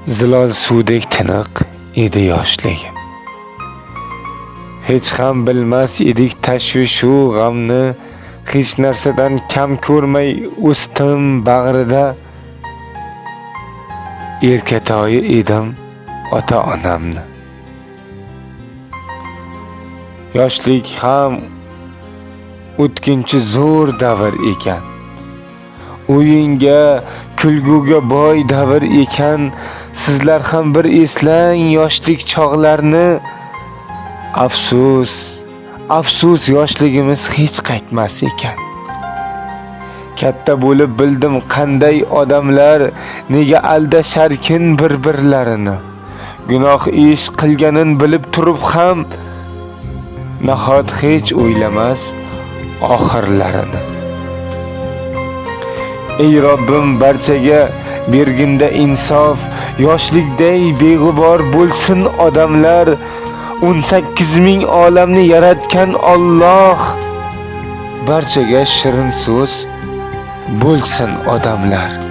Zilol suvdek tiniq edi yoshligim. Hech ham bilmas edik tashvishu g'amni, hech narsadan kam ko'rmay o'stim bag'rida. Erkatoyi edim ota-onamni. Yoshlik ham o'tkinchi zo'r davr ekan. O'yinga, kulguga boy davr ekan. Sizlar ham bir eslang yoshlik chog'larni. Afsus yoshligimiz hech qaytmas ekan. Katta bo'lib bildim qanday odamlar nega aldasharkin bir-birlarini. Gunoh ish qilganin bilib turib ham nahot hech o'ylamas oxirlarini. Ey Robbim, barchaga berginda insof, yoshlikday beg'ubor bo'lsin odamlar. 18 ming olamni yaratgan Alloh, barchaga shirin so'z bo'lsin odamlar.